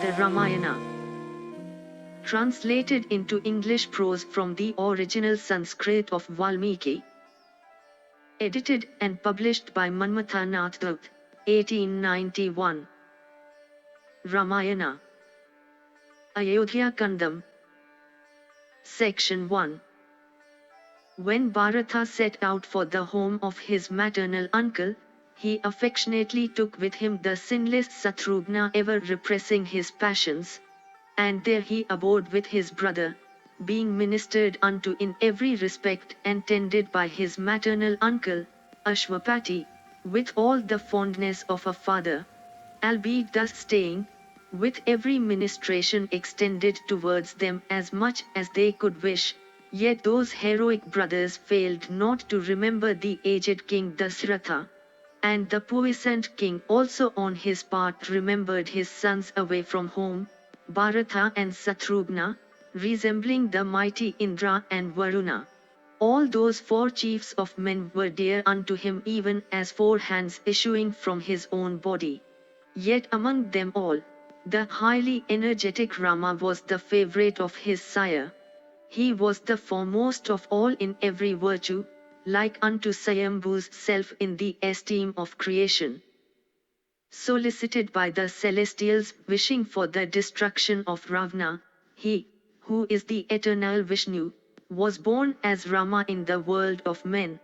The Ramayana, translated into English prose from the original Sanskrit of Valmiki, edited and published by Manmatha Nath Dutt, 1891. Ramayana, Ayodhya Kanda. Section 1. When Bharata set out for the home of his maternal uncle, he affectionately took with him the sinless Satrughna, ever repressing his passions, and there he abode with his brother, being ministered unto in every respect and tended by his maternal uncle, Ashwapati, with all the fondness of a father, albeit thus staying, with every ministration extended towards them as much as they could wish. Yet those heroic brothers failed not to remember the aged king Dasaratha, and the puissant king also on his part remembered his sons away from home, Bharata and Satrughna, resembling the mighty Indra and Varuna. All those four chiefs of men were dear unto him, even as four hands issuing from his own body. Yet among them all, the highly energetic Rama was the favorite of his sire. He was the foremost of all in every virtue, like unto Swayambhu's self in the esteem of creation. Solicited by the celestials wishing for the destruction of Ravana, he, who is the eternal Vishnu, was born as Rama in the world of men.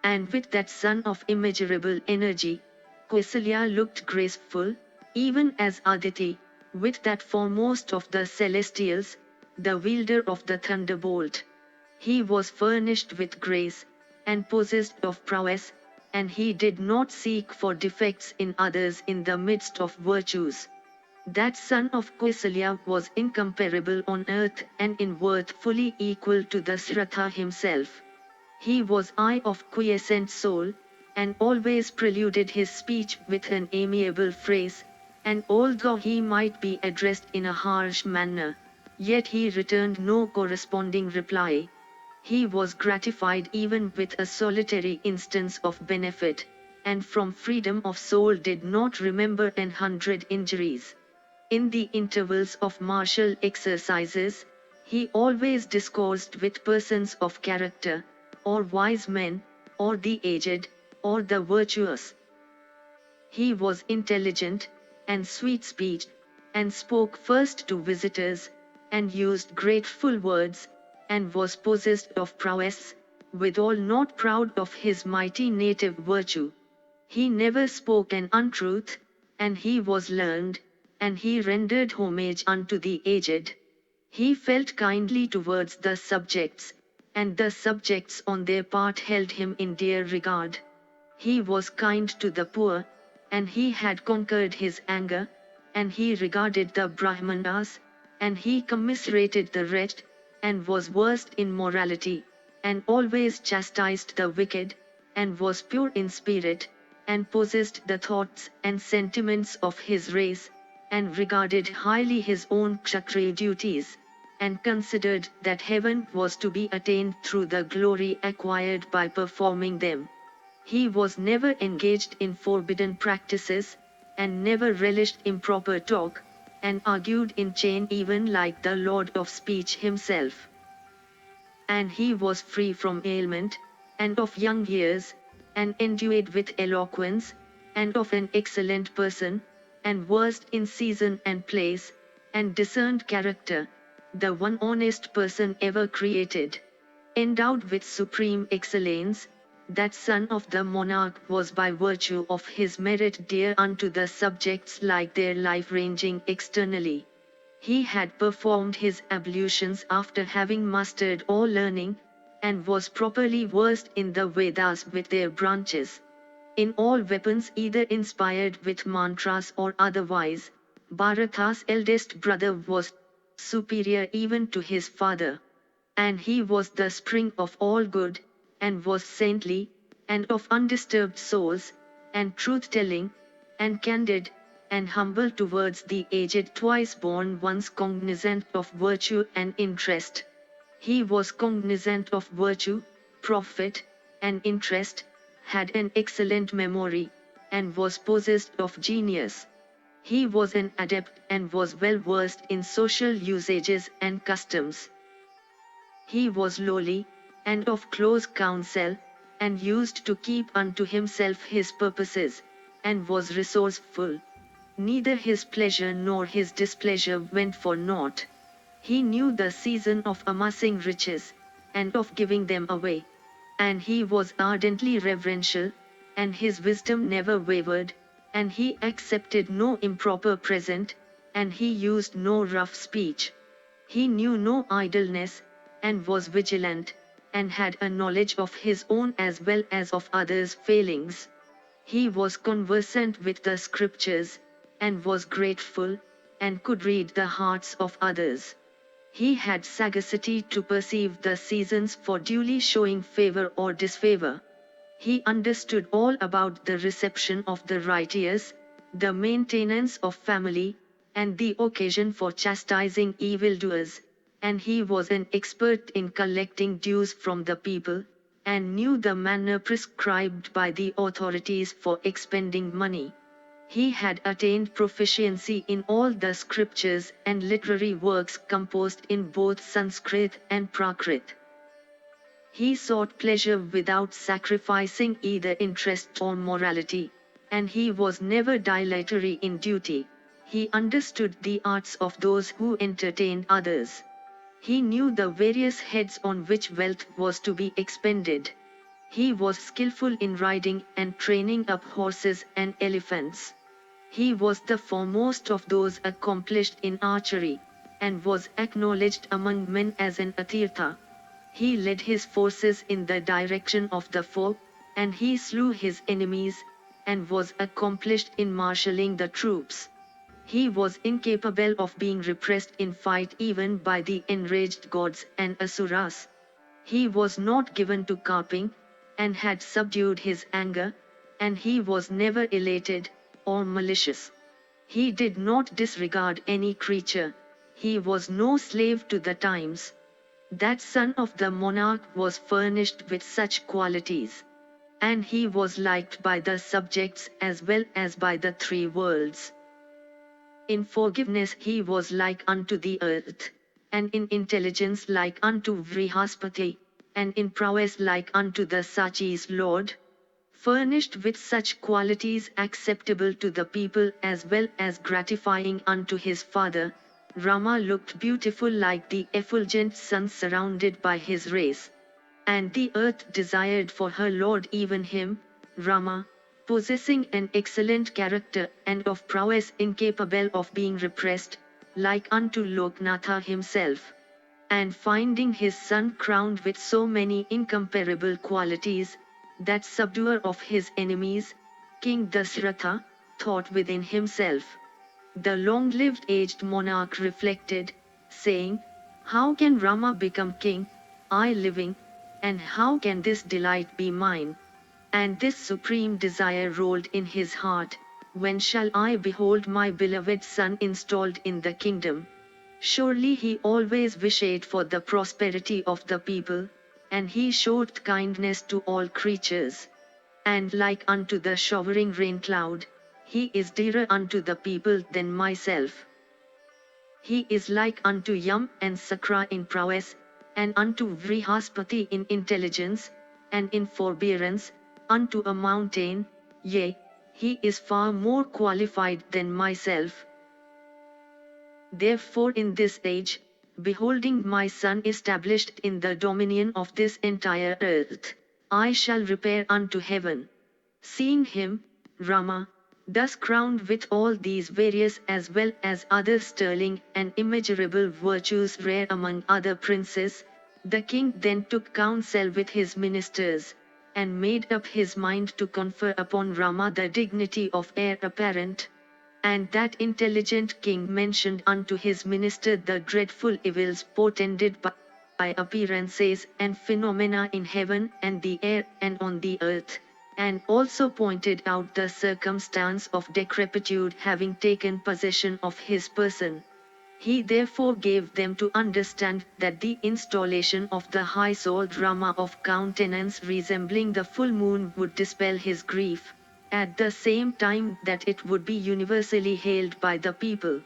And with that son of immeasurable energy, Kausalya looked graceful, even as Aditi, with that foremost of the celestials, the wielder of the thunderbolt. He was furnished with grace, and possessed of prowess, and he did not seek for defects in others in the midst of virtues. That son of Kausalya was incomparable on earth and in worth fully equal to Dasaratha himself. He was eye of quiescent soul, and always preluded his speech with an amiable phrase, and although he might be addressed in a harsh manner, yet he returned no corresponding reply. He was gratified even with a solitary instance of benefit, and from freedom of soul did not remember 100 injuries. In the intervals of martial exercises, he always discoursed with persons of character, or wise men, or the aged, or the virtuous. He was intelligent, and sweet-speeched, and spoke first to visitors, and used grateful words, and was possessed of prowess, withal not proud of his mighty native virtue. He never spoke an untruth, and he was learned, and he rendered homage unto the aged. He felt kindly towards the subjects, and the subjects on their part held him in dear regard. He was kind to the poor, and he had conquered his anger, and he regarded the Brahmanas, and he commiserated the wretched, and was versed in morality, and always chastised the wicked, and was pure in spirit, and possessed the thoughts and sentiments of his race, and regarded highly his own Kshatriya duties, and considered that heaven was to be attained through the glory acquired by performing them. He was never engaged in forbidden practices, and never relished improper talk, and argued in chain even like the Lord of Speech himself. And he was free from ailment, and of young years, and endued with eloquence, and of an excellent person, and versed in season and place, and discerned character, the one honest person ever created. Endowed with supreme excellence, that son of the monarch was by virtue of his merit dear unto the subjects like their life ranging externally. He had performed his ablutions after having mastered all learning, and was properly versed in the Vedas with their branches. In all weapons either inspired with mantras or otherwise, Bharata's eldest brother was superior even to his father. And he was the spring of all good, and was saintly, and of undisturbed souls, and truth-telling, and candid, and humble towards the aged twice born ones, cognizant of virtue and interest. He was cognizant of virtue, profit, and interest, had an excellent memory, and was possessed of genius. He was an adept and was well versed in social usages and customs. He was lowly, and of close counsel, and used to keep unto himself his purposes, and was resourceful. Neither his pleasure nor his displeasure went for naught. He knew the season of amassing riches, and of giving them away. And he was ardently reverential, and his wisdom never wavered, and he accepted no improper present, and he used no rough speech. He knew no idleness, and was vigilant, and had a knowledge of his own as well as of others' failings. He was conversant with the scriptures, and was grateful, and could read the hearts of others. He had sagacity to perceive the seasons for duly showing favor or disfavor. He understood all about the reception of the righteous, the maintenance of family, and the occasion for chastising evildoers, and he was an expert in collecting dues from the people, and knew the manner prescribed by the authorities for expending money. He had attained proficiency in all the scriptures and literary works composed in both Sanskrit and Prakrit. He sought pleasure without sacrificing either interest or morality, and he was never dilatory in duty. He understood the arts of those who entertained others. He knew the various heads on which wealth was to be expended. He was skillful in riding and training up horses and elephants. He was the foremost of those accomplished in archery, and was acknowledged among men as an Atirtha. He led his forces in the direction of the foe, and he slew his enemies, and was accomplished in marshalling the troops. He was incapable of being repressed in fight even by the enraged gods and asuras. He was not given to carping, and had subdued his anger, and he was never elated or malicious. He did not disregard any creature. He was no slave to the times. That son of the monarch was furnished with such qualities. And he was liked by the subjects as well as by the three worlds. In forgiveness he was like unto the earth, and in intelligence like unto Vrihaspati, and in prowess like unto the Sachi's lord. Furnished with such qualities acceptable to the people as well as gratifying unto his father, Rama looked beautiful like the effulgent sun surrounded by his rays. And the earth desired for her lord even him, Rama, possessing an excellent character and of prowess incapable of being repressed, like unto Loknatha himself. And finding his son crowned with so many incomparable qualities, that subduer of his enemies, King Dasaratha, thought within himself. The long-lived aged monarch reflected, saying, "How can Rama become king, I living, and how can this delight be mine?" And this supreme desire rolled in his heart, "When shall I behold my beloved son installed in the kingdom?" Surely he always wished for the prosperity of the people, and he showed kindness to all creatures. And like unto the showering rain cloud, he is dearer unto the people than myself. He is like unto Yam and Sakra in prowess, and unto Vrihaspati in intelligence, and in forbearance, unto a mountain, yea, he is far more qualified than myself. Therefore in this age, beholding my son established in the dominion of this entire earth, I shall repair unto heaven. Seeing him, Rama, thus crowned with all these various as well as other sterling and immeasurable virtues rare among other princes, the king then took counsel with his ministers, and made up his mind to confer upon Rama the dignity of heir apparent. And that intelligent king mentioned unto his minister the dreadful evils portended by appearances and phenomena in heaven and the air and on the earth, and also pointed out the circumstance of decrepitude having taken possession of his person. He therefore gave them to understand that the installation of the high-souled Rama of countenance resembling the full moon would dispel his grief, at the same time that it would be universally hailed by the people.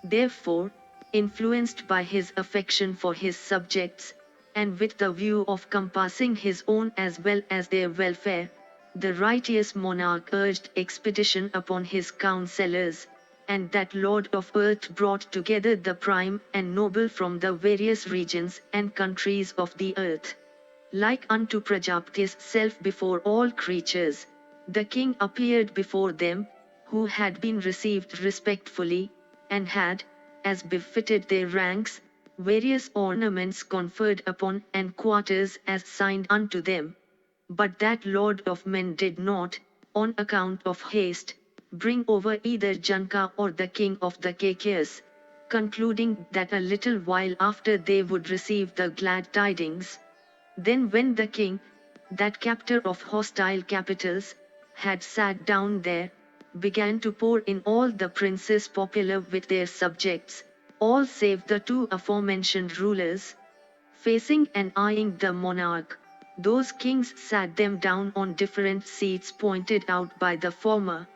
Therefore, influenced by his affection for his subjects, and with the view of compassing his own as well as their welfare, the righteous monarch urged expedition upon his counsellors, and that Lord of Earth brought together the prime and noble from the various regions and countries of the earth. Like unto Prajapati's self before all creatures, the king appeared before them, who had been received respectfully, and had, as befitted their ranks, various ornaments conferred upon and quarters as signed unto them. But that Lord of men did not, on account of haste, bring over either Janka or the king of the Kaikeyis, concluding that a little while after they would receive the glad tidings. Then when the king, that captor of hostile capitals, had sat down there, began to pour in all the princes popular with their subjects, all save the two aforementioned rulers. Facing and eyeing the monarch, those kings sat them down on different seats pointed out by the former,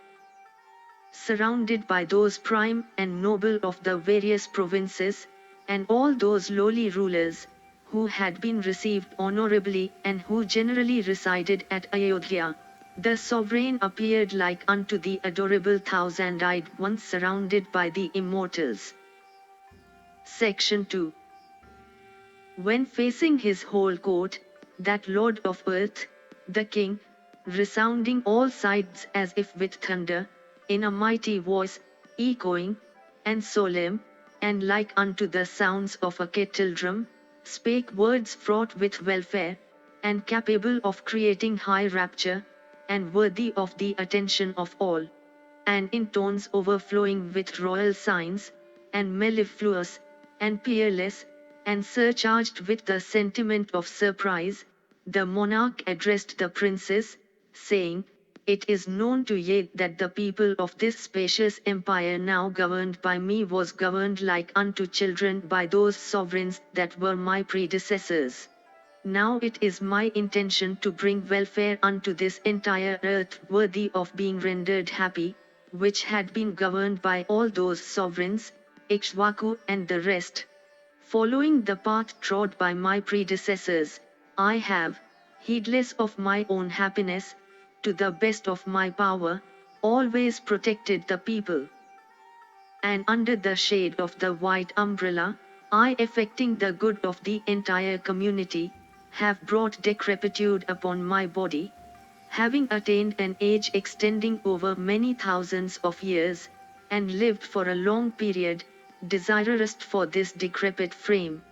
surrounded by those prime and noble of the various provinces, and all those lowly rulers, who had been received honorably and who generally resided at Ayodhya. The sovereign appeared like unto the adorable thousand-eyed one surrounded by the immortals. Section 2. When facing his whole court, that Lord of Earth, the king, resounding all sides as if with thunder, in a mighty voice, echoing, and solemn, and like unto the sounds of a kettle drum, spake words fraught with welfare, and capable of creating high rapture, and worthy of the attention of all. And in tones overflowing with royal signs, and mellifluous, and peerless, and surcharged with the sentiment of surprise, the monarch addressed the princes, saying, It is known to ye that the people of this spacious empire now governed by me was governed like unto children by those sovereigns that were my predecessors. Now it is my intention to bring welfare unto this entire earth worthy of being rendered happy, which had been governed by all those sovereigns, Ikshvaku and the rest. Following the path trod by my predecessors, I have, heedless of my own happiness, to the best of my power, always protected the people. And under the shade of the white umbrella, I effecting the good of the entire community, have brought decrepitude upon my body, having attained an age extending over many thousands of years, and lived for a long period, desirous for this decrepit frame,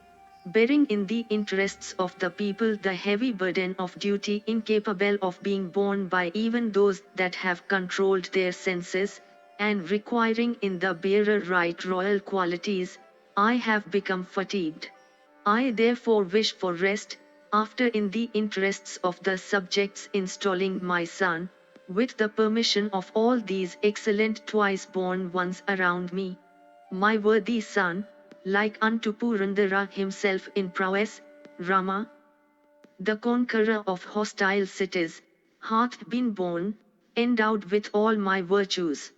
bearing in the interests of the people the heavy burden of duty incapable of being borne by even those that have controlled their senses, and requiring in the bearer right royal qualities, I have become fatigued. I therefore wish for rest, after in the interests of the subjects installing my son, with the permission of all these excellent twice-born ones around me. My worthy son, like unto Purandara himself in prowess, Rama, the conqueror of hostile cities, hath been born, endowed with all my virtues.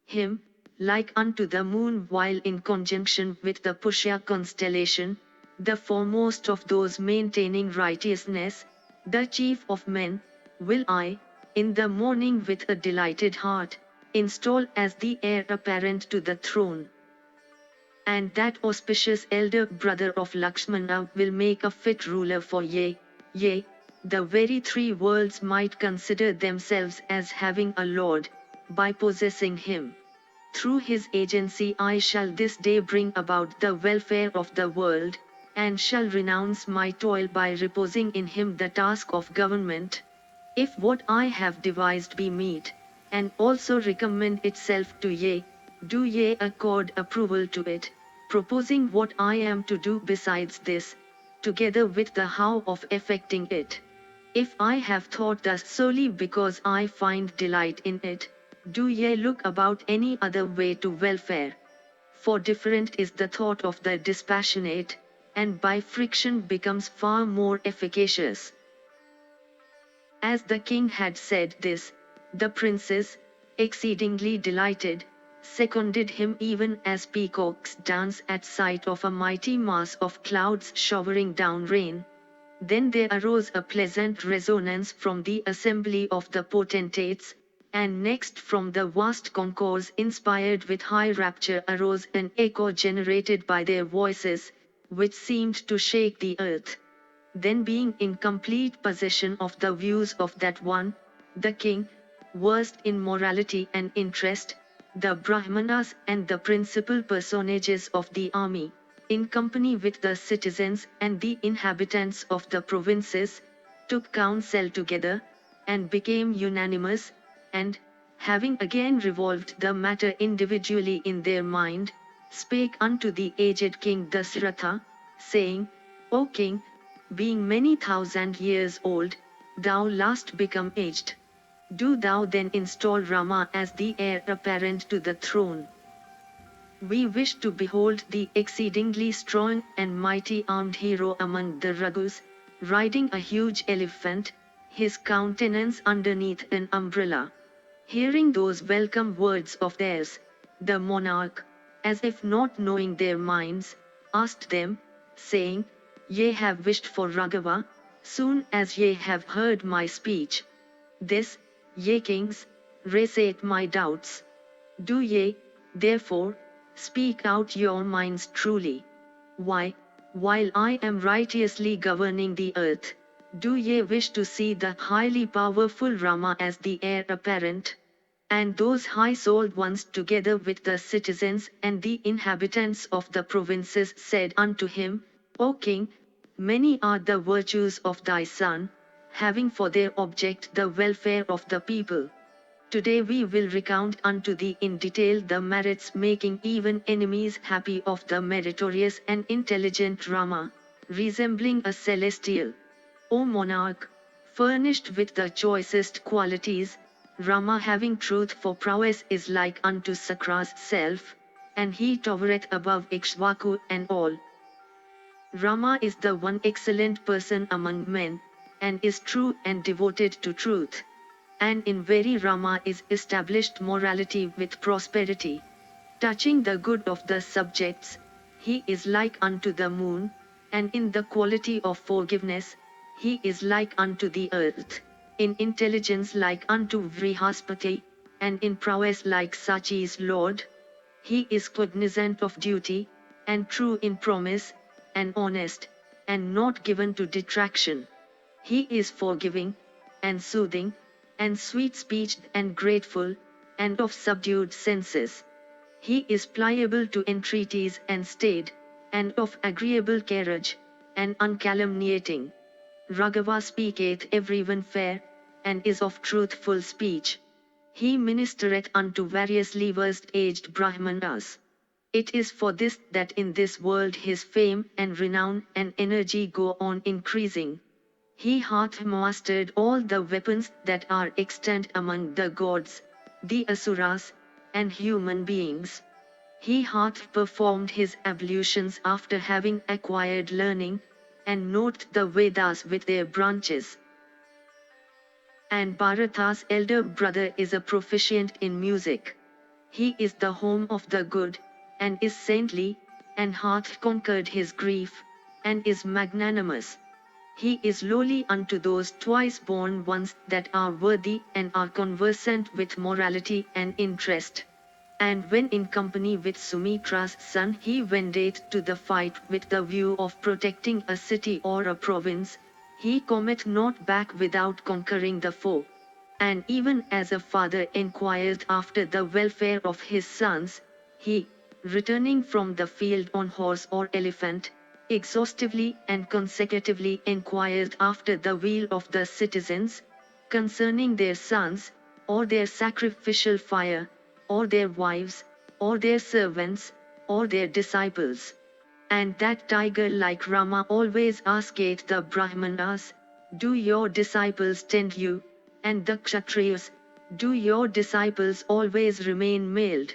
Him, like unto the moon while in conjunction with the Pushya constellation, the foremost of those maintaining righteousness, the chief of men, will I, in the morning with a delighted heart, install as the heir apparent to the throne. And that auspicious elder brother of Lakshmana will make a fit ruler for ye, yea, the very three worlds might consider themselves as having a lord, by possessing him. Through his agency I shall this day bring about the welfare of the world, and shall renounce my toil by reposing in him the task of government. If what I have devised be meet, and also recommend itself to ye, do ye accord approval to it, proposing what I am to do besides this, together with the how of effecting it. If I have thought thus solely because I find delight in it, do ye look about any other way to welfare? For different is the thought of the dispassionate, and by friction becomes far more efficacious. As the king had said this, The princes, exceedingly delighted, seconded him even as peacocks dance at sight of a mighty mass of clouds showering down rain. Then there arose a pleasant resonance from the assembly of the potentates, and next from the vast concourse inspired with high rapture arose an echo generated by their voices, which seemed to shake the earth. Then being in complete possession of the views of that one, the king, versed in morality and interest, the Brahmanas and the principal personages of the army, in company with the citizens and the inhabitants of the provinces, took counsel together, and became unanimous, and, having again revolved the matter individually in their mind, spake unto the aged king Dasaratha, saying, O king, being many thousand years old, thou last become aged. Do thou then install Rama as the heir apparent to the throne. We wish to behold the exceedingly strong and mighty armed hero among the Raghus, riding a huge elephant, his countenance underneath an umbrella. Hearing those welcome words of theirs, the monarch, as if not knowing their minds, asked them, saying, Ye have wished for Raghava, soon as ye have heard my speech. This, ye kings, raiseth my doubts. Do ye, therefore, speak out your minds truly. Why, while I am righteously governing the earth, do ye wish to see the highly powerful Rama as the heir apparent? And those high-souled ones together with the citizens and the inhabitants of the provinces said unto him, O king, many are the virtues of thy son, having for their object the welfare of the people. Today we will recount unto thee in detail the merits making even enemies happy of the meritorious and intelligent Rama, resembling a celestial. O monarch, furnished with the choicest qualities, Rama having truth for prowess is like unto Sakra's self, and he towereth above Ikshvaku and all. Rama is the one excellent person among men, and is true and devoted to truth. And in very Rama is established morality with prosperity. Touching the good of the subjects, he is like unto the moon, and in the quality of forgiveness, he is like unto the earth, in intelligence like unto Vrihaspati, and in prowess like Sachi's lord. He is cognizant of duty, and true in promise, and honest, and not given to detraction. He is forgiving, and soothing, and sweet-speeched and grateful, and of subdued senses. He is pliable to entreaties and staid, and of agreeable carriage, and uncalumniating. Raghava speaketh everyone fair, and is of truthful speech. He ministereth unto variously versed aged Brahmanas. It is for this that in this world his fame and renown and energy go on increasing. He hath mastered all the weapons that are extant among the gods, the asuras, and human beings. He hath performed his ablutions after having acquired learning, and knoweth the Vedas with their branches. And Bharata's elder brother is a proficient in music. He is the home of the good, and is saintly, and hath conquered his grief, and is magnanimous. He is lowly unto those twice-born ones that are worthy and are conversant with morality and interest. And when in company with Sumitra's son he wendeth to the fight with the view of protecting a city or a province, he cometh not back without conquering the foe. And even as a father enquireth after the welfare of his sons, he, returning from the field on horse or elephant, exhaustively and consecutively enquired after the weal of the citizens, concerning their sons, or their sacrificial fire, or their wives, or their servants, or their disciples. And that tiger like Rama always asketh the Brahmanas, Do your disciples tend you? And the Kshatriyas, Do your disciples always remain mailed?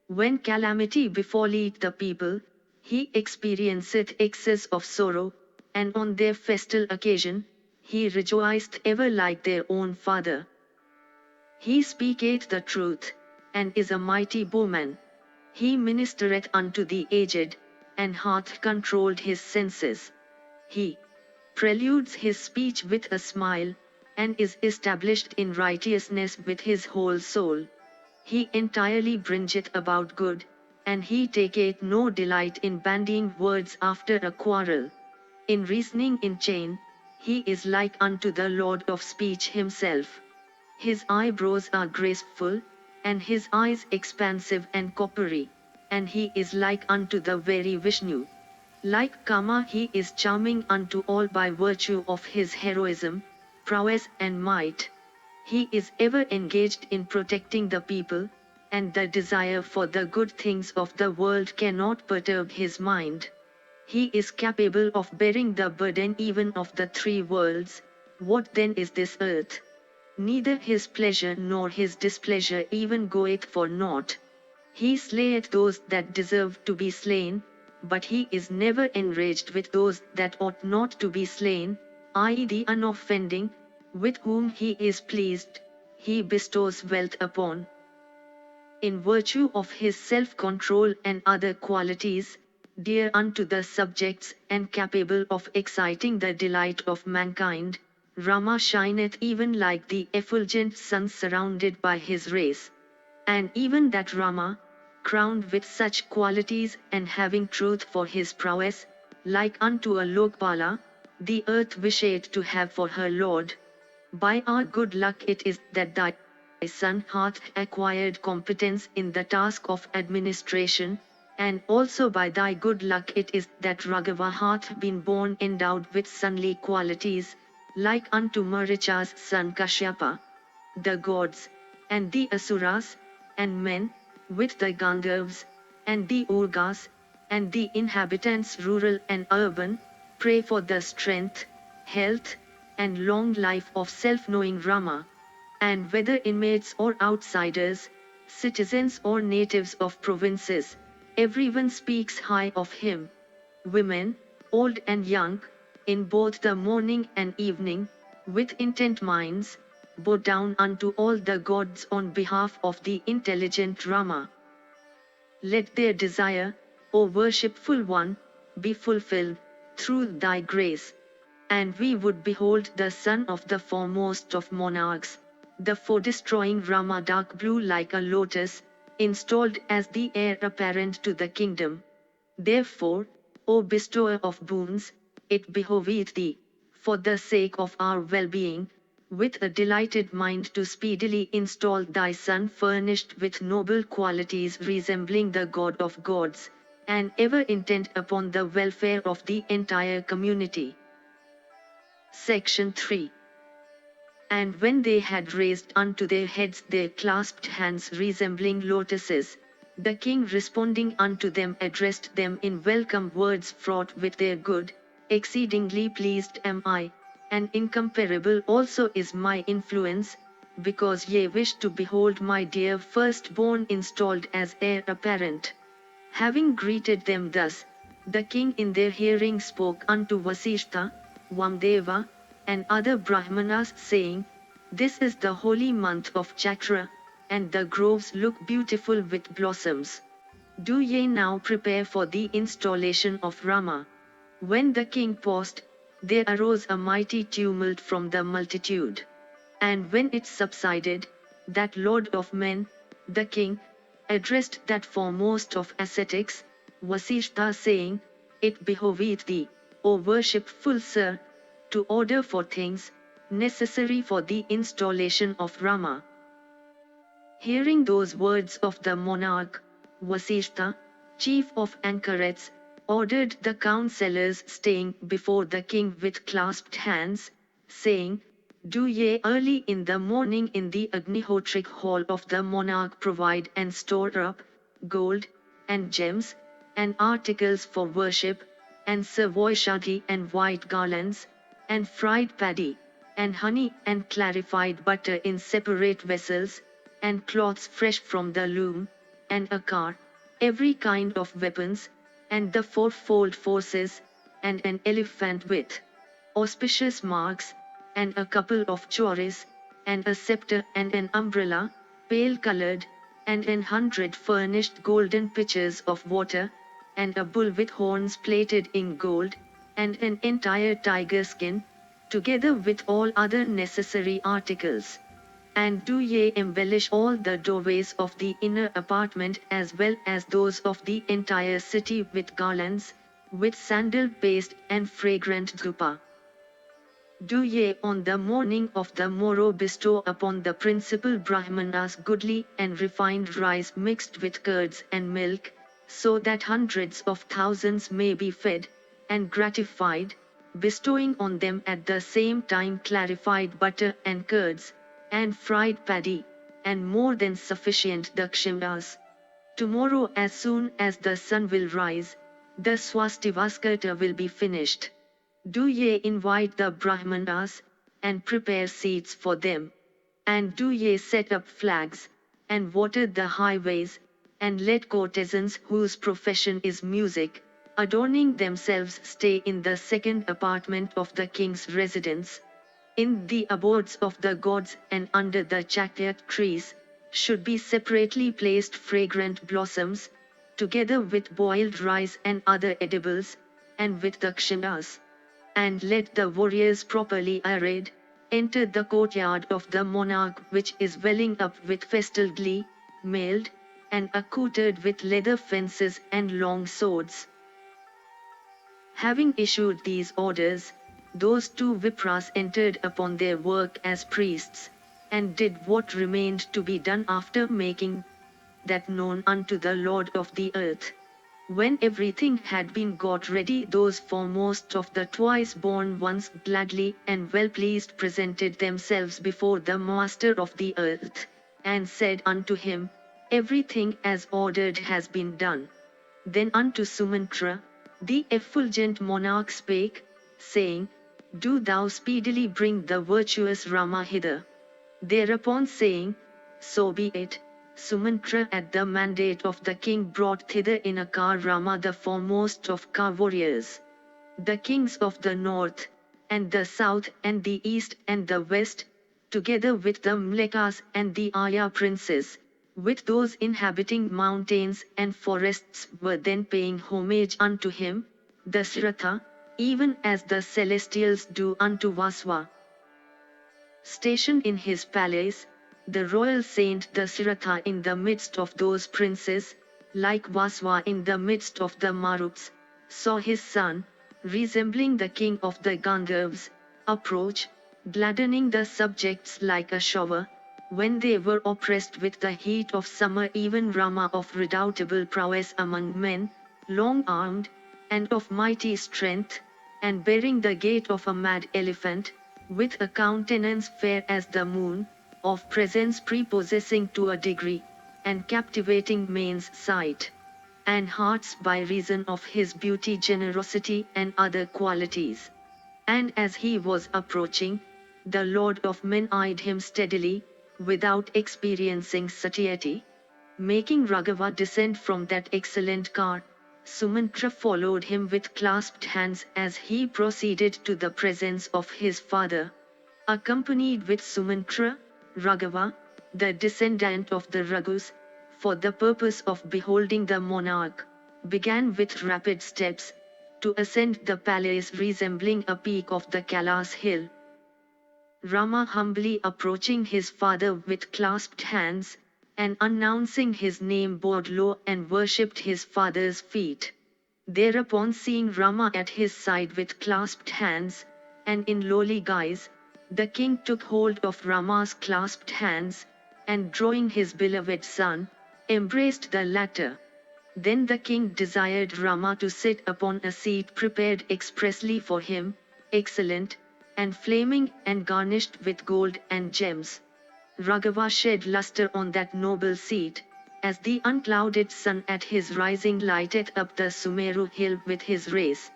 When calamity befalleth the people, he experienceth excess of sorrow, and on their festal occasion, he rejoiceth ever like their own father. He speaketh the truth, and is a mighty bowman. He ministereth unto the aged, and hath controlled his senses. He preludes his speech with a smile, and is established in righteousness with his whole soul. He entirely bringeth about good, and he taketh no delight in bandying words after a quarrel. In reasoning in chain, he is like unto the Lord of speech himself. His eyebrows are graceful, and his eyes expansive and coppery, and he is like unto the very Vishnu. Like Kama, he is charming unto all by virtue of his heroism, prowess and might. He is ever engaged in protecting the people, and the desire for the good things of the world cannot perturb his mind. He is capable of bearing the burden even of the three worlds. What then is this earth? Neither his pleasure nor his displeasure even goeth for naught. He slayeth those that deserve to be slain, but he is never enraged with those that ought not to be slain, i.e. the unoffending, with whom he is pleased, he bestows wealth upon. In virtue of his self-control and other qualities, dear unto the subjects and capable of exciting the delight of mankind, Rama shineth even like the effulgent sun surrounded by his rays. And even that Rama, crowned with such qualities and having truth for his prowess, like unto a Lokpala, the earth wisheth to have for her lord. By our good luck it is that thy son hath acquired competence in the task of administration, and also by thy good luck it is that Raghava hath been born endowed with sonly qualities, like unto Maricha's son Kashyapa. The gods, and the Asuras, and men, with the Gandharvas, and the Urgas, and the inhabitants rural and urban, pray for the strength, health, and long life of self-knowing Rama. And whether inmates or outsiders, citizens or natives of provinces, everyone speaks high of him. Women, old and young, in both the morning and evening, with intent minds, bow down unto all the gods on behalf of the intelligent Rama. Let their desire, O worshipful one, be fulfilled, through thy grace. And we would behold the son of the foremost of monarchs, the foe-destroying Rama, dark blue like a lotus, installed as the heir apparent to the kingdom. Therefore, O bestower of boons, it behoveth thee, for the sake of our well-being, with a delighted mind to speedily install thy son furnished with noble qualities resembling the God of gods, and ever intent upon the welfare of the entire community. Section 3. And when they had raised unto their heads their clasped hands resembling lotuses, the king responding unto them addressed them in welcome words fraught with their good. Exceedingly pleased am I, and incomparable also is my influence, because ye wish to behold my dear firstborn installed as heir apparent. Having greeted them thus, the king in their hearing spoke unto Vasishtha, Vamdeva, and other Brahmanas, saying, This is the holy month of Chaitra, and the groves look beautiful with blossoms. Do ye now prepare for the installation of Rama? When the king paused, there arose a mighty tumult from the multitude. And when it subsided, that lord of men, the king, addressed that foremost of ascetics, Vasishtha, saying, It behoveth thee, O worshipful sir, to order for things necessary for the installation of Rama. Hearing those words of the monarch, Vasishtha, chief of anchorets, ordered the counsellors staying before the king with clasped hands, saying, Do ye early in the morning in the Agnihotric hall of the monarch provide and store up gold, and gems, and articles for worship, and savoyshadi and white garlands, and fried paddy, and honey and clarified butter in separate vessels, and cloths fresh from the loom, and a car, every kind of weapons, and the fourfold forces, and an elephant with auspicious marks, and a couple of choris, and a scepter and an umbrella, pale-colored, and 100 furnished golden pitchers of water, and a bull with horns plated in gold, and an entire tiger skin, together with all other necessary articles. And do ye embellish all the doorways of the inner apartment as well as those of the entire city with garlands, with sandal paste and fragrant dhupa. Do ye on the morning of the morrow bestow upon the principal Brahmanas goodly and refined rice mixed with curds and milk, so that hundreds of thousands may be fed and gratified, bestowing on them at the same time clarified butter and curds, and fried paddy, and more than sufficient dakshinas. Tomorrow as soon as the sun will rise, the swastivaskarta will be finished. Do ye invite the Brahmanas, and prepare seats for them? And do ye set up flags, and water the highways, and let courtesans whose profession is music, adorning themselves stay in the second apartment of the king's residence? In the abodes of the gods and under the chakyak trees, should be separately placed fragrant blossoms, together with boiled rice and other edibles, and with dakshinas. And let the warriors properly arrayed, enter the courtyard of the monarch which is welling up with festal glee, mailed, and accoutred with leather fences and long swords. Having issued these orders, those two Vipras entered upon their work as priests, and did what remained to be done after making that known unto the Lord of the earth. When everything had been got ready, those foremost of the twice-born ones gladly and well-pleased presented themselves before the Master of the earth, and said unto him, Everything as ordered has been done. Then unto Sumantra, the effulgent monarch spake, saying, Do thou speedily bring the virtuous Rama hither. Thereupon saying, So be it, Sumantra at the mandate of the king brought thither in a car Rama the foremost of car warriors. The kings of the north, and the south and the east and the west, together with the Mlekas and the Aya princes, with those inhabiting mountains and forests were then paying homage unto him, Dasaratha, even as the celestials do unto Vasva. Stationed in his palace, the royal saint Dasaratha in the midst of those princes, like Vasva in the midst of the Maruts, saw his son, resembling the king of the Gandharvas, approach, gladdening the subjects like a shower, when they were oppressed with the heat of summer. Even Rama of redoubtable prowess among men, long-armed, and of mighty strength, and bearing the gait of a mad elephant, with a countenance fair as the moon, of presence prepossessing to a degree, and captivating men's sight and hearts by reason of his beauty, generosity, and other qualities. And as he was approaching, the Lord of men eyed him steadily, without experiencing satiety. Making Raghava descend from that excellent car, Sumantra followed him with clasped hands as he proceeded to the presence of his father. Accompanied with Sumantra, Raghava, the descendant of the Raghus, for the purpose of beholding the monarch, began with rapid steps, to ascend the palace resembling a peak of the Kailas hill. Rama humbly approaching his father with clasped hands, and announcing his name bowed low and worshipped his father's feet. Thereupon seeing Rama at his side with clasped hands, and in lowly guise, the king took hold of Rama's clasped hands, and drawing his beloved son, embraced the latter. Then the king desired Rama to sit upon a seat prepared expressly for him, excellent, and flaming and garnished with gold and gems. Raghava shed luster on that noble seat, as the unclouded sun at his rising lighted up the Sumeru hill with his rays.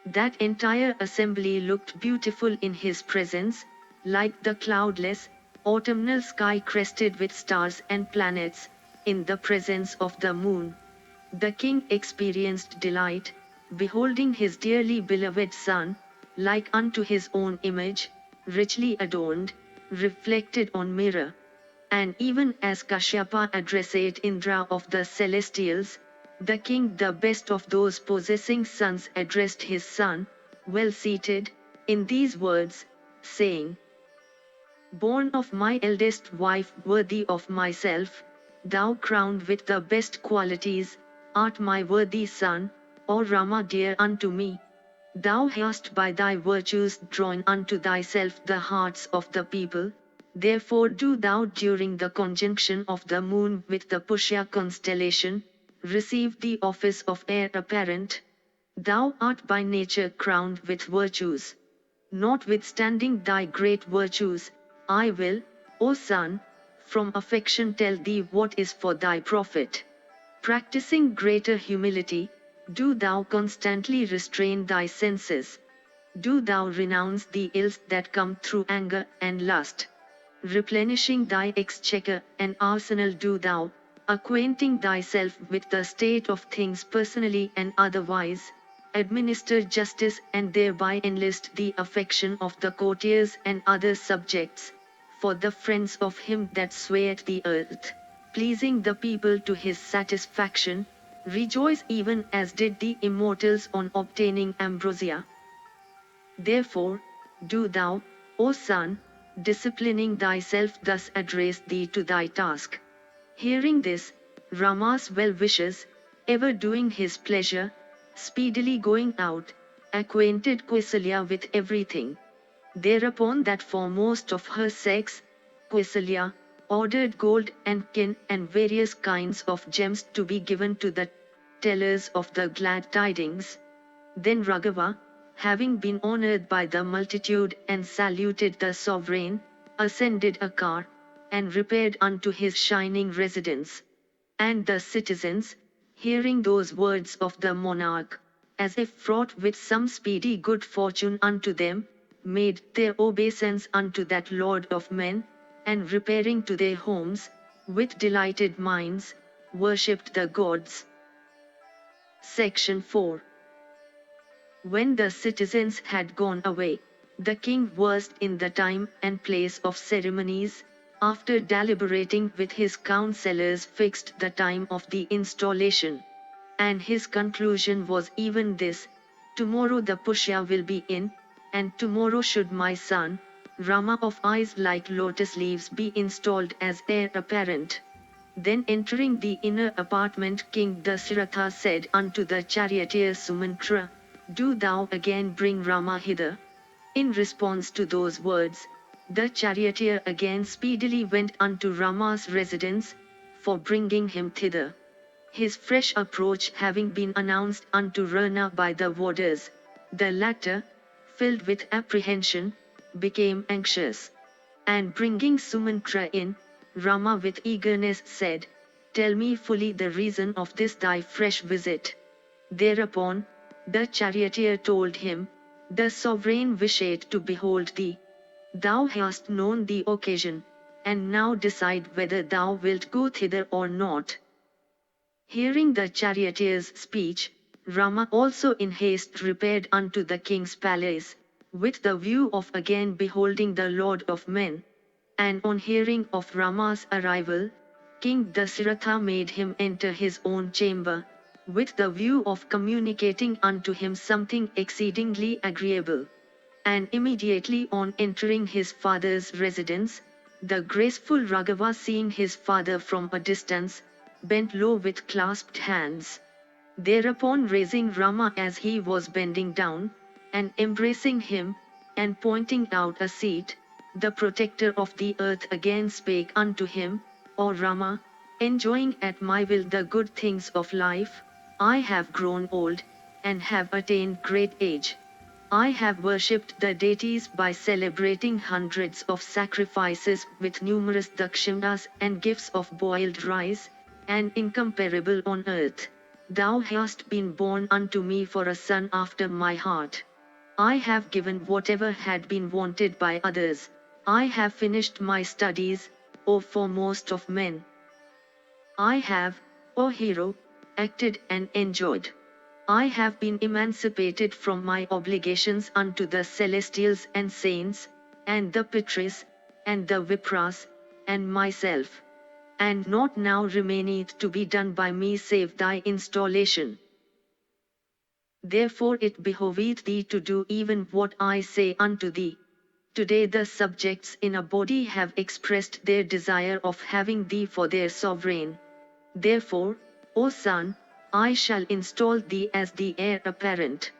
That entire assembly looked beautiful in his presence, like the cloudless, autumnal sky crested with stars and planets, in the presence of the moon. The king experienced delight, beholding his dearly beloved son, like unto his own image, richly adorned, reflected on mirror. And even as Kashyapa addressed Indra of the celestials, the king, the best of those possessing sons, addressed his son, well seated, in these words, saying, "Born of my eldest wife, worthy of myself, thou crowned with the best qualities, art my worthy son, O Rama dear unto me. Thou hast by thy virtues drawn unto thyself the hearts of the people, therefore do thou during the conjunction of the moon with the Pushya constellation, receive the office of heir apparent. Thou art by nature crowned with virtues. Notwithstanding thy great virtues, I will, O son, from affection tell thee what is for thy profit. Practicing greater humility, do thou constantly restrain thy senses. Do thou renounce the ills that come through anger and lust. Replenishing thy exchequer and arsenal, do thou, acquainting thyself with the state of things personally and otherwise, administer justice and thereby enlist the affection of the courtiers and other subjects, for the friends of him that swayeth the earth, pleasing the people to his satisfaction, rejoice even as did the immortals on obtaining ambrosia. Therefore, do thou, O son, disciplining thyself thus address thee to thy task." Hearing this, Rama's well-wishers, ever doing his pleasure, speedily going out, acquainted Kausalya with everything. Thereupon that foremost of her sex, Kausalya, ordered gold and kin and various kinds of gems to be given to the tellers of the glad tidings. Then Raghava, having been honored by the multitude and saluted the sovereign, ascended a car, and repaired unto his shining residence. And the citizens, hearing those words of the monarch, as if fraught with some speedy good fortune unto them, made their obeisance unto that Lord of men, and repairing to their homes, with delighted minds, worshipped the gods. Section 4. When the citizens had gone away, the king was in the time and place of ceremonies, after deliberating with his counselors fixed the time of the installation. And his conclusion was even this: tomorrow the Pushya will be in, and tomorrow should my son, Rama of eyes like lotus leaves, be installed as heir apparent. Then entering the inner apartment, King Dasaratha said unto the charioteer Sumantra, "Do thou again bring Rama hither." In response to those words, the charioteer again speedily went unto Rama's residence, for bringing him thither. His fresh approach having been announced unto Rana by the warders, the latter, filled with apprehension, became anxious. And bringing Sumantra in, Rama with eagerness said, "Tell me fully the reason of this thy fresh visit." Thereupon, the charioteer told him, "The sovereign wisheth to behold thee. Thou hast known the occasion, and now decide whether thou wilt go thither or not." Hearing the charioteer's speech, Rama also in haste repaired unto the king's palace, with the view of again beholding the Lord of men. And on hearing of Rama's arrival, King Dasaratha made him enter his own chamber, with the view of communicating unto him something exceedingly agreeable. And immediately on entering his father's residence, the graceful Raghava, seeing his father from a distance, bent low with clasped hands. Thereupon raising Rama as he was bending down, and embracing him, and pointing out a seat, the protector of the earth again spake unto him, "O Rama, enjoying at my will the good things of life, I have grown old, and have attained great age. I have worshipped the deities by celebrating hundreds of sacrifices with numerous dakshinas and gifts of boiled rice, and incomparable on earth. Thou hast been born unto me for a son after my heart. I have given whatever had been wanted by others. I have finished my studies, O foremost of men. I have, O hero, acted and enjoyed. I have been emancipated from my obligations unto the celestials and saints, and the Pitris, and the Vipras, and myself. And naught now remaineth to be done by me save thy installation. Therefore it behoveth thee to do even what I say unto thee. Today the subjects in a body have expressed their desire of having thee for their sovereign. Therefore, O son, I shall install thee as the heir apparent.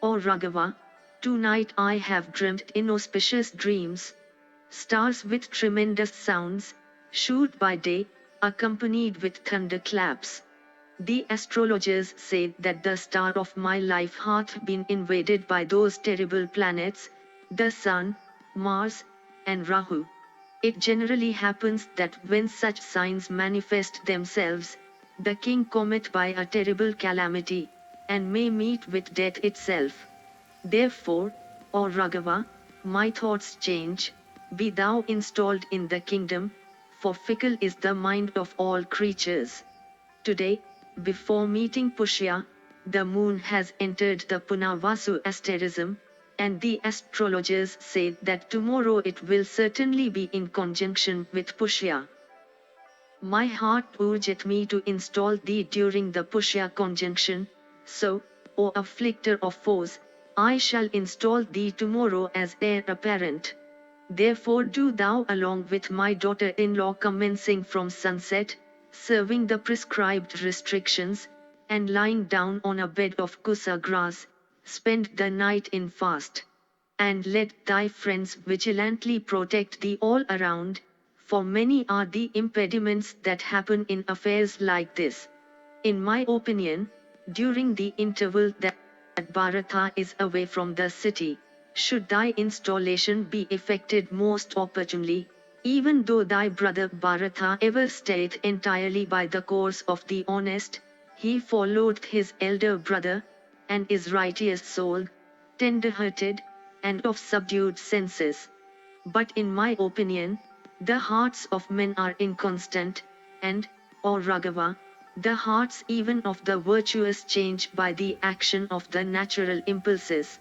O Raghava, tonight I have dreamt inauspicious dreams. Stars with tremendous sounds, shoot by day, accompanied with thunderclaps. The astrologers say that the star of my life hath been invaded by those terrible planets, the Sun, Mars, and Rahu. It generally happens that when such signs manifest themselves, the king cometh by a terrible calamity, and may meet with death itself. Therefore, O Raghava, my thoughts change, be thou installed in the kingdom, for fickle is the mind of all creatures. Today, before meeting Pushya, the moon has entered the Punavasu asterism, and the astrologers say that tomorrow it will certainly be in conjunction with Pushya. My heart urgeth me to install thee during the Pushya conjunction, so, O afflictor of foes, I shall install thee tomorrow as heir apparent. Therefore do thou along with my daughter-in-law commencing from sunset, serving the prescribed restrictions, and lying down on a bed of kusa grass, spend the night in fast. And let thy friends vigilantly protect thee all around, for many are the impediments that happen in affairs like this. In my opinion, during the interval that Bharata is away from the city, should thy installation be effected most opportunely, even though thy brother Bharata ever stayed entirely by the course of the honest, he followed his elder brother, and is righteous souled, tender-hearted, and of subdued senses. But in my opinion, the hearts of men are inconstant, and, O Raghava, the hearts even of the virtuous change by the action of the natural impulses.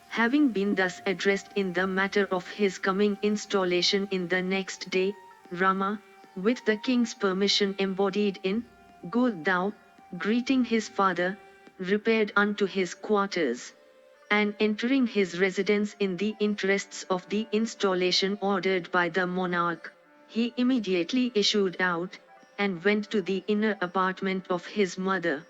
Having been thus addressed in the matter of his coming installation in the next day, Rama, with the king's permission embodied in, Go thou, greeting his father, repaired unto his quarters. And entering his residence in the interests of the installation ordered by the monarch, he immediately issued out, and went to the inner apartment of his mother.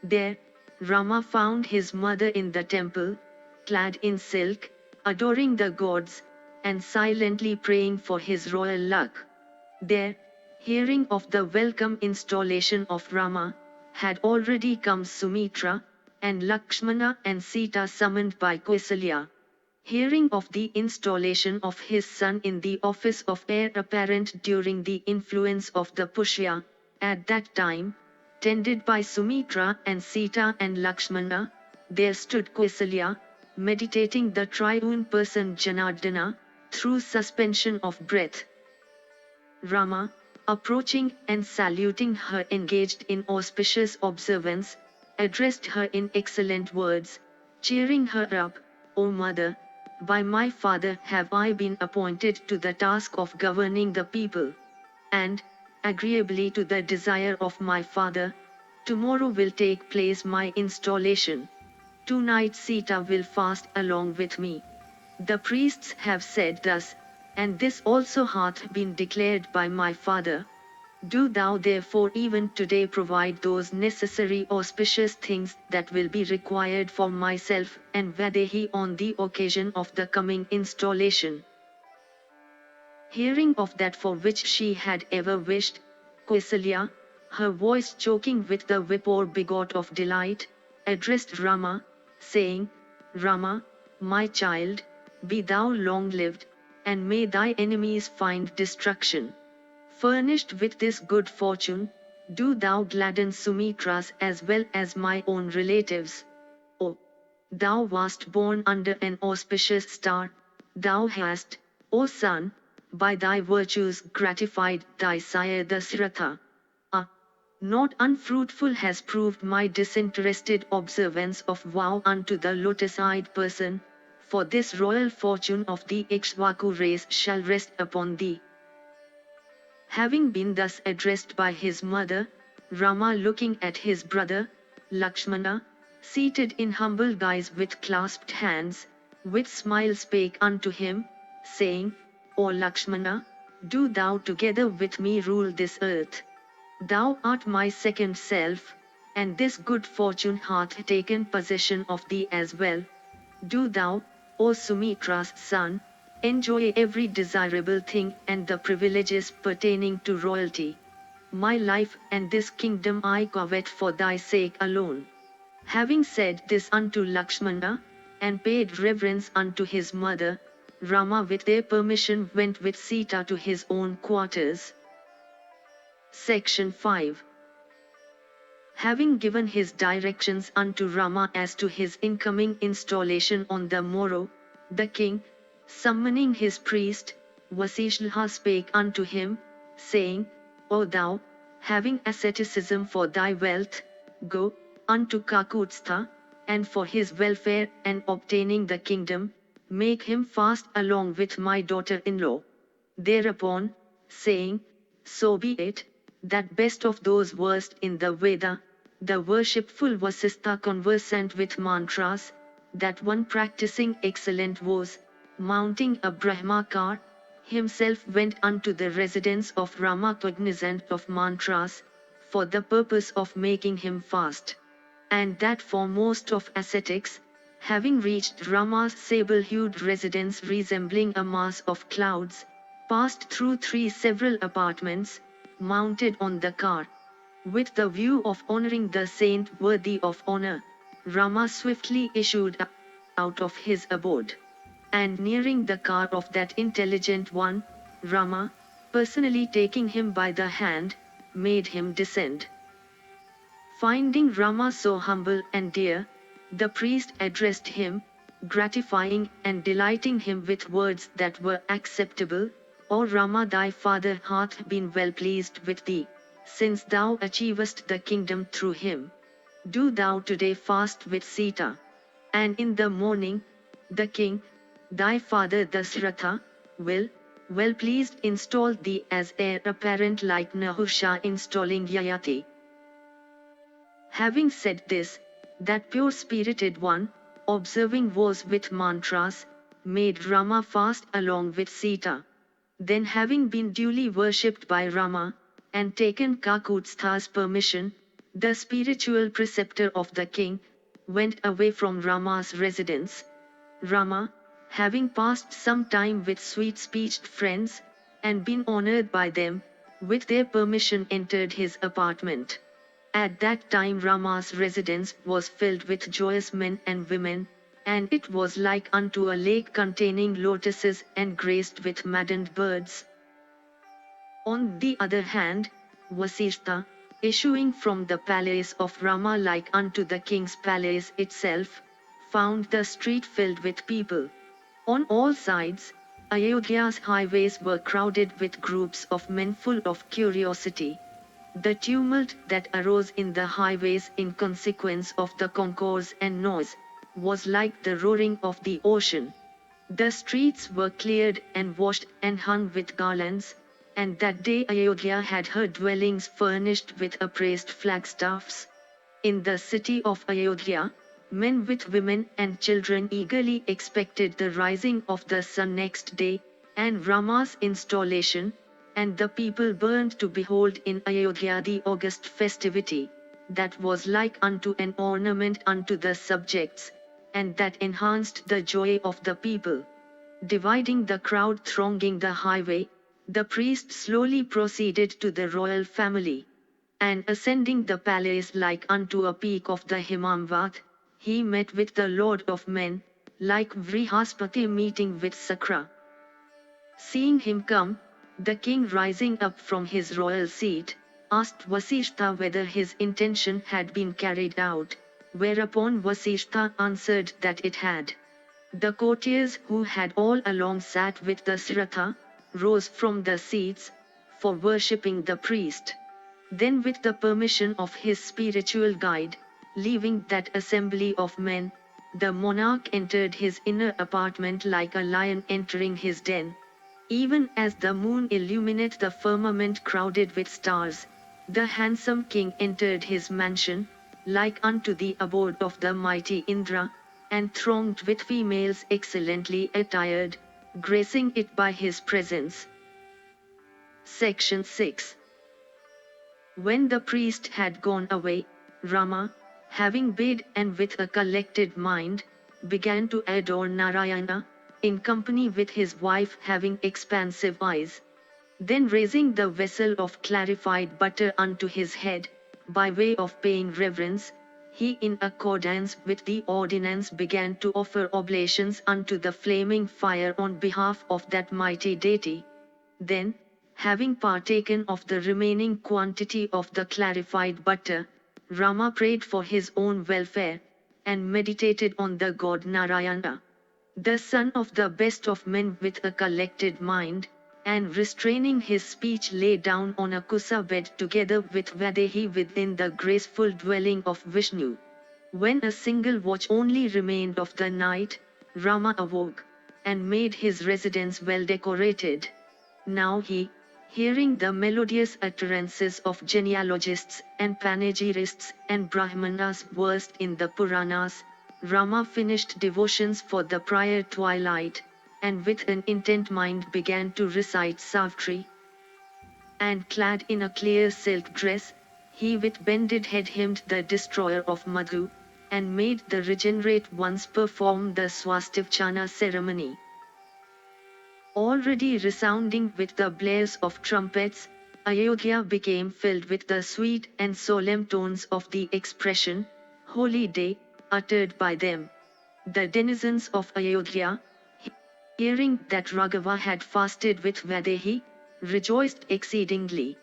There, Rama found his mother in the temple, clad in silk, adoring the gods, and silently praying for his royal luck. There, hearing of the welcome installation of Rama, had already come Sumitra, and Lakshmana and Sita summoned by Kausalya. Hearing of the installation of his son in the office of heir apparent during the influence of the Pushya, at that time, tended by Sumitra and Sita and Lakshmana, there stood Kausalya, meditating the triune person Janardana, through suspension of breath. Rama, approaching and saluting her engaged in auspicious observance, addressed her in excellent words, cheering her up, O mother, by my father have I been appointed to the task of governing the people. And, agreeably to the desire of my father, tomorrow will take place my installation. Tonight Sita will fast along with me. The priests have said thus, and this also hath been declared by my father. Do thou therefore even today provide those necessary auspicious things that will be required for myself and Vaidehi on the occasion of the coming installation. Hearing of that for which she had ever wished, Kausalya, her voice choking with the vapor begot of delight, addressed Rama, saying, Rama, my child, be thou long-lived, and may thy enemies find destruction. Furnished with this good fortune, do thou gladden Sumitra's as well as my own relatives. O, thou wast born under an auspicious star, thou hast, O son, by thy virtues gratified thy sire Dasaratha. Not unfruitful has proved my disinterested observance of vow unto the lotus-eyed person, for this royal fortune of the Ikshvaku race shall rest upon thee. Having been thus addressed by his mother, Rama looking at his brother, Lakshmana, seated in humble guise with clasped hands, with smile spake unto him, saying, O Lakshmana, do thou together with me rule this earth. Thou art my second self, and this good fortune hath taken possession of thee as well. Do thou, O Sumitra's son, enjoy every desirable thing and the privileges pertaining to royalty. My life and this kingdom I covet for thy sake alone. Having said this unto Lakshmana, and paid reverence unto his mother, Rama with their permission went with Sita to his own quarters. Section 5. Having given his directions unto Rama as to his incoming installation on the morrow, the king, summoning his priest, Vasishtha spake unto him, saying, O thou, having asceticism for thy wealth, go unto Kakutstha, and for his welfare and obtaining the kingdom, make him fast along with my daughter-in-law. Thereupon, saying, So be it, that best of those versed in the Veda, the worshipful Vasistha conversant with mantras, that one practicing excellent vows, mounting a Brahma car, himself went unto the residence of Rama cognizant of mantras, for the purpose of making him fast. And that foremost of ascetics, having reached Rama's sable-hued residence resembling a mass of clouds, passed through 3 several apartments, mounted on the car. With the view of honoring the saint worthy of honor, Rama swiftly issued out of his abode. And nearing the car of that intelligent one, Rama, personally taking him by the hand, made him descend. Finding Rama so humble and dear, the priest addressed him, gratifying and delighting him with words that were acceptable. O Rama, thy father hath been well pleased with thee, since thou achievest the kingdom through him. Do thou today fast with Sita. And in the morning, the king, thy father Dasaratha, will, well pleased, install thee as heir apparent like Nahusha installing Yayati. Having said this, that pure-spirited one, observing vows with mantras, made Rama fast along with Sita. Then having been duly worshipped by Rama, and taken Kakutstha's permission, the spiritual preceptor of the king, went away from Rama's residence. Rama, having passed some time with sweet-speeched friends, and been honored by them, with their permission entered his apartment. At that time Rama's residence was filled with joyous men and women, and it was like unto a lake containing lotuses and graced with maddened birds. On the other hand, Vasishtha, issuing from the palace of Rama like unto the king's palace itself, found the street filled with people. On all sides, Ayodhya's highways were crowded with groups of men full of curiosity. The tumult that arose in the highways in consequence of the concourse and noise, was like the roaring of the ocean. The streets were cleared and washed and hung with garlands, and that day Ayodhya had her dwellings furnished with appraised flagstaffs. In the city of Ayodhya, men with women and children eagerly expected the rising of the sun next day, and Rama's installation, and the people burned to behold in Ayodhya the august festivity, that was like unto an ornament unto the subjects, and that enhanced the joy of the people. Dividing the crowd thronging the highway, the priest slowly proceeded to the royal family. And ascending the palace like unto a peak of the Himamvat, he met with the Lord of men, like Vrihaspati meeting with Sakra. Seeing him come, the king rising up from his royal seat, asked Vasishtha whether his intention had been carried out, whereupon Vasishtha answered that it had. The courtiers who had all along sat with Dasaratha, rose from the seats, for worshipping the priest. Then with the permission of his spiritual guide, leaving that assembly of men, the monarch entered his inner apartment like a lion entering his den. Even as the moon illuminated the firmament crowded with stars, the handsome king entered his mansion, like unto the abode of the mighty Indra, and thronged with females excellently attired, gracing it by his presence. Section 6. When the priest had gone away, Rama, having bade and with a collected mind, began to adore Narayana, in company with his wife having expansive eyes. Then raising the vessel of clarified butter unto his head, by way of paying reverence, he in accordance with the ordinance began to offer oblations unto the flaming fire on behalf of that mighty deity. Then, having partaken of the remaining quantity of the clarified butter, Rama prayed for his own welfare, and meditated on the god Narayana, the son of the best of men with a collected mind, and restraining his speech lay down on a kusa bed together with Vaidehi within the graceful dwelling of Vishnu. When a single watch only remained of the night, Rama awoke, and made his residence well decorated. Now he, hearing the melodious utterances of genealogists and panegyrists and Brahmanas versed in the Puranas, Rama finished devotions for the prior twilight, and with an intent mind began to recite Savitri. And clad in a clear silk dress, he with bended head hymned the destroyer of Madhu, and made the regenerate ones perform the Swastivchana ceremony. Already resounding with the blares of trumpets, Ayodhya became filled with the sweet and solemn tones of the expression, "Holy Day," uttered by them. The denizens of Ayodhya, hearing that Raghava had fasted with Vaidehi, rejoiced exceedingly.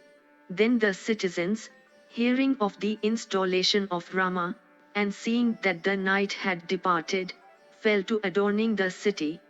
Then the citizens, hearing of the installation of Rama, and seeing that the night had departed, fell to adorning the city.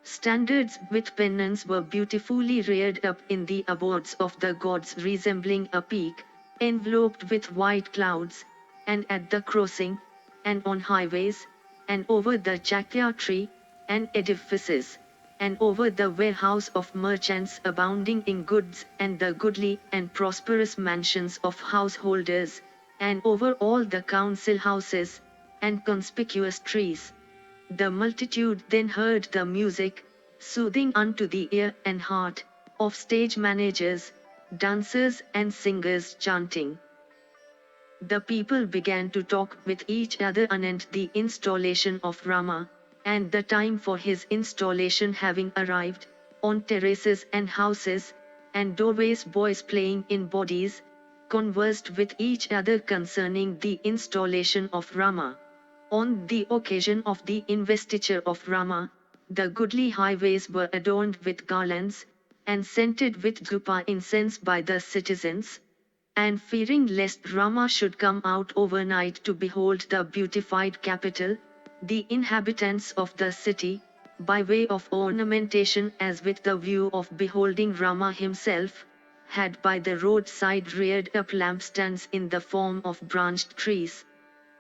Standards with pennons were beautifully reared up in the abodes of the gods resembling a peak, enveloped with white clouds, and at the crossing, and on highways, and over the jakya tree, and edifices, and over the warehouse of merchants abounding in goods and the goodly and prosperous mansions of householders, and over all the council houses, and conspicuous trees. The multitude then heard the music, soothing unto the ear and heart, of stage managers, dancers and singers chanting. The people began to talk with each other anent the installation of Rama, and the time for his installation having arrived, on terraces and houses, and doorways boys playing in bodies, conversed with each other concerning the installation of Rama. On the occasion of the investiture of Rama, the goodly highways were adorned with garlands, and scented with dhupa incense by the citizens, and fearing lest Rama should come out overnight to behold the beautified capital, the inhabitants of the city, by way of ornamentation as with the view of beholding Rama himself, had by the roadside reared up lampstands in the form of branched trees,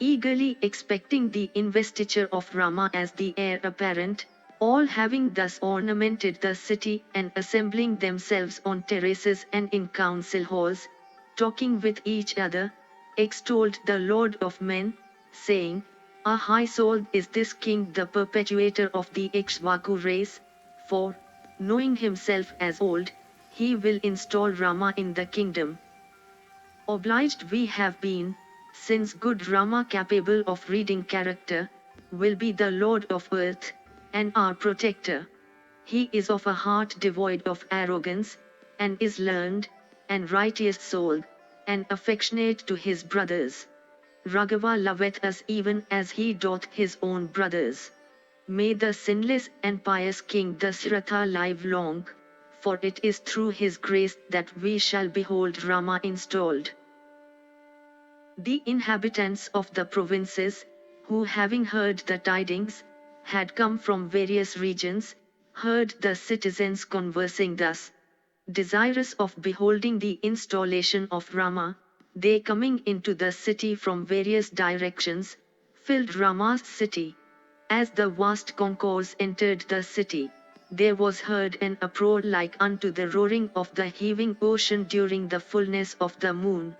eagerly expecting the investiture of Rama as the heir apparent, all having thus ornamented the city and assembling themselves on terraces and in council halls, talking with each other, extolled the Lord of men, saying, "A high-souled is this king, the perpetuator of the Ikshvaku race, for, knowing himself as old, he will install Rama in the kingdom. Obliged we have been, since good Rama capable of reading character, will be the Lord of earth, and our protector. He is of a heart devoid of arrogance, and is learned, and righteous souled, and affectionate to his brothers. Raghava loveth us even as he doth his own brothers. May the sinless and pious King Dasaratha live long, for it is through his grace that we shall behold Rama installed." The inhabitants of the provinces, who having heard the tidings, had come from various regions, heard the citizens conversing thus. Desirous of beholding the installation of Rama, they coming into the city from various directions, filled Rama's city. As the vast concourse entered the city, there was heard an uproar like unto the roaring of the heaving ocean during the fullness of the moon.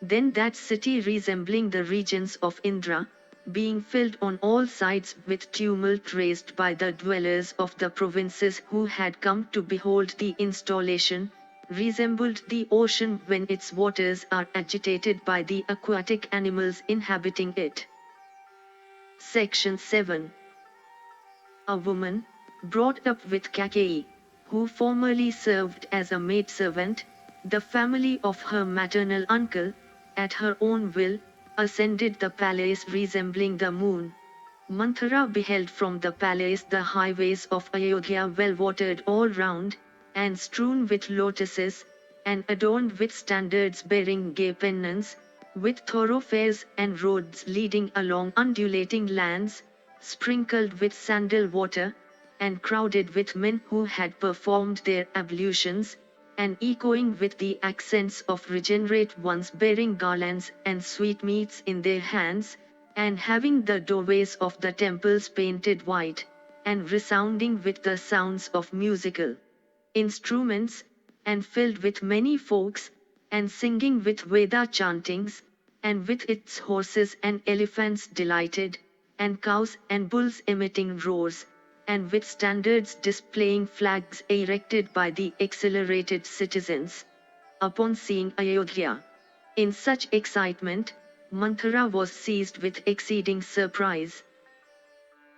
Then that city resembling the regions of Indra, being filled on all sides with tumult raised by the dwellers of the provinces who had come to behold the installation, resembled the ocean when its waters are agitated by the aquatic animals inhabiting it. Section 7. A woman, brought up with Kaikeyi, who formerly served as a maidservant, the family of her maternal uncle, at her own will, ascended the palace resembling the moon. Manthara beheld from the palace the highways of Ayodhya well watered all round, and strewn with lotuses, and adorned with standards bearing gay pennons, with thoroughfares and roads leading along undulating lands, sprinkled with sandal water, and crowded with men who had performed their ablutions, and echoing with the accents of regenerate ones bearing garlands and sweetmeats in their hands, and having the doorways of the temples painted white, and resounding with the sounds of musical instruments, and filled with many folks, and singing with Veda chantings, and with its horses and elephants delighted, and cows and bulls emitting roars, and with standards displaying flags erected by the accelerated citizens. Upon seeing Ayodhya in such excitement, Manthara was seized with exceeding surprise.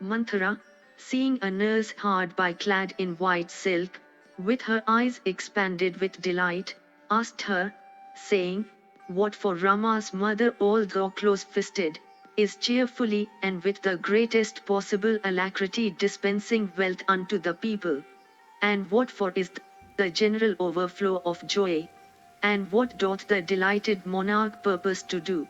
Manthara, seeing a nurse hard by clad in white silk, with her eyes expanded with delight, asked her, saying, "What for Rama's mother, although close-fisted, is cheerfully and with the greatest possible alacrity dispensing wealth unto the people? And what for is the general overflow of joy? And what doth the delighted monarch purpose to do?"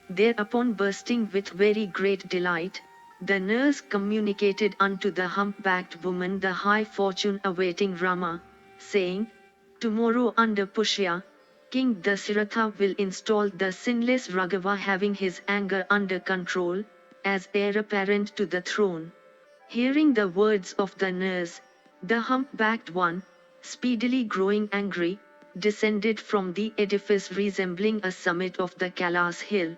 Thereupon bursting with very great delight, the nurse communicated unto the hump-backed woman the high fortune awaiting Rama, saying, "Tomorrow under Pushya, King Dasaratha will install the sinless Raghava having his anger under control, as heir apparent to the throne." Hearing the words of the nurse, the hump-backed one, speedily growing angry, descended from the edifice resembling a summit of the Kailas hill.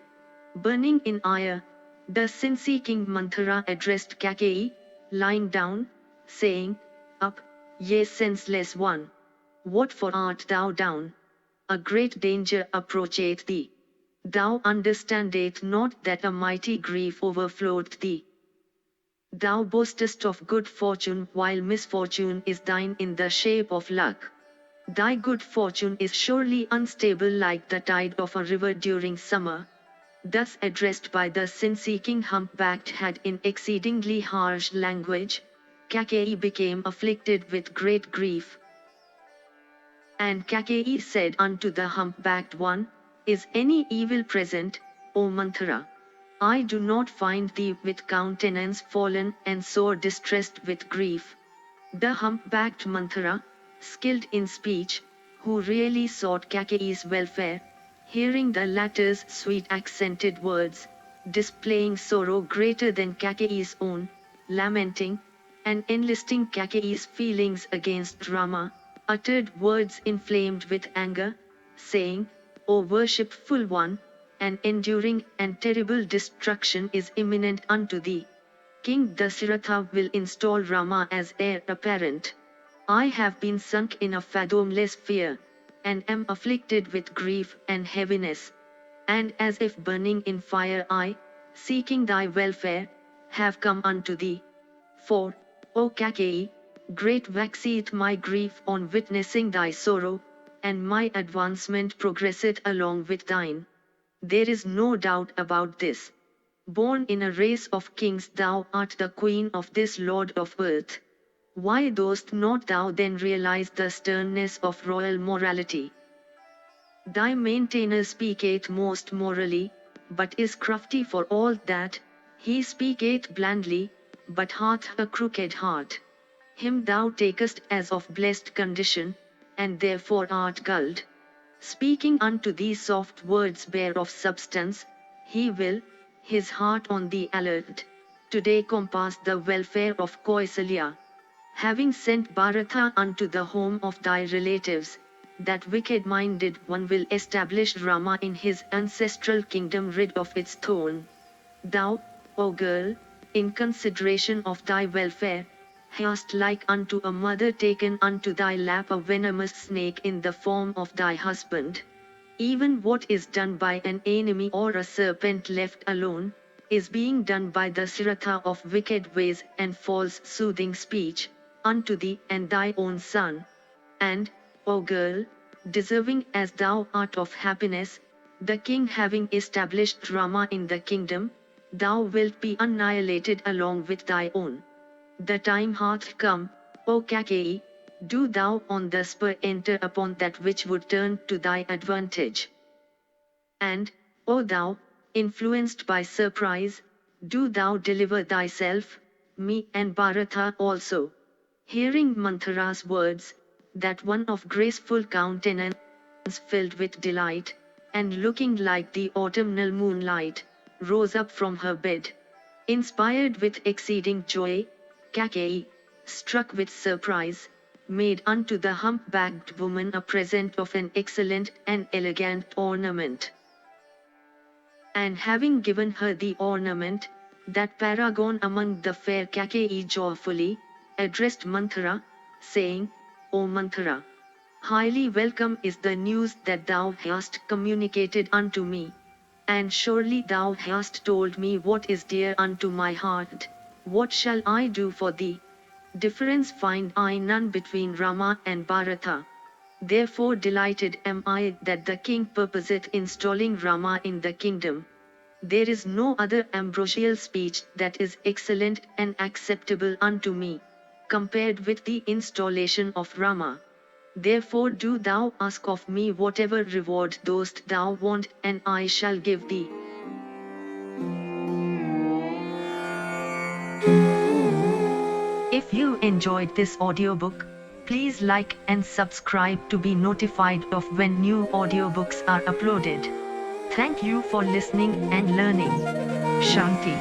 Burning in ire, the sin-seeking Manthara addressed Kaikeyi, lying down, saying, "Up, ye senseless one! What for art thou down? A great danger approacheth thee. Thou understandest not that a mighty grief overflowed thee. Thou boastest of good fortune while misfortune is thine in the shape of luck. Thy good fortune is surely unstable like the tide of a river during summer." Thus addressed by the sin-seeking humpbacked head in exceedingly harsh language, Kaikeyi became afflicted with great grief. And Kaikeyi said unto the humpbacked one, "Is any evil present, O Manthara? I do not find thee with countenance fallen and sore distressed with grief." The humpbacked Manthara, skilled in speech, who really sought Kaikeyi's welfare, hearing the latter's sweet accented words, displaying sorrow greater than Kaikeyi's own, lamenting, and enlisting Kaikeyi's feelings against Rama, uttered words inflamed with anger, saying, "O worshipful one, an enduring and terrible destruction is imminent unto thee. King Dasaratha will install Rama as heir apparent. I have been sunk in a fathomless fear, and am afflicted with grief and heaviness, and as if burning in fire I, seeking thy welfare, have come unto thee. For, O Kaikeyi, great waxeth my grief on witnessing thy sorrow, and my advancement progresseth along with thine. There is no doubt about this. Born in a race of kings thou art the queen of this lord of earth. Why dost not thou then realize the sternness of royal morality? Thy maintainer speaketh most morally, but is crafty for all that. He speaketh blandly, but hath a crooked heart. Him thou takest as of blessed condition, and therefore art gulled. Speaking unto thee soft words bare of substance, he will, his heart on the alert, today compass the welfare of Kausalya. Having sent Bharata unto the home of thy relatives, that wicked-minded one will establish Rama in his ancestral kingdom rid of its thorn. Thou, O girl, in consideration of thy welfare, hast like unto a mother taken unto thy lap a venomous snake in the form of thy husband. Even what is done by an enemy or a serpent left alone, is being done by the Dasaratha of wicked ways and false soothing speech, unto thee and thy own son. And, O girl, deserving as thou art of happiness, the king having established Rama in the kingdom, thou wilt be annihilated along with thy own. The time hath come, O Kaikeyi, do thou on the spur enter upon that which would turn to thy advantage. And, O thou, influenced by surprise, do thou deliver thyself, me and Bharata also. Hearing Manthara's words, that one of graceful countenance filled with delight, and looking like the autumnal moonlight, rose up from her bed. Inspired with exceeding joy, Kaikeyi, struck with surprise, made unto the hump-backed woman a present of an excellent and elegant ornament. And having given her the ornament, that paragon among the fair Kaikeyi joyfully addressed Manthara, saying, O Manthara, highly welcome is the news that thou hast communicated unto me. And surely thou hast told me what is dear unto my heart. What shall I do for thee? Difference find I none between Rama and Bharata. Therefore delighted am I that the king purposeth installing Rama in the kingdom. There is no other ambrosial speech that is excellent and acceptable unto me, compared with the installation of Rama. Therefore do thou ask of me whatever reward dost thou want, and I shall give thee. If you enjoyed this audiobook, please like and subscribe to be notified of when new audiobooks are uploaded. Thank you for listening and learning. Shanti.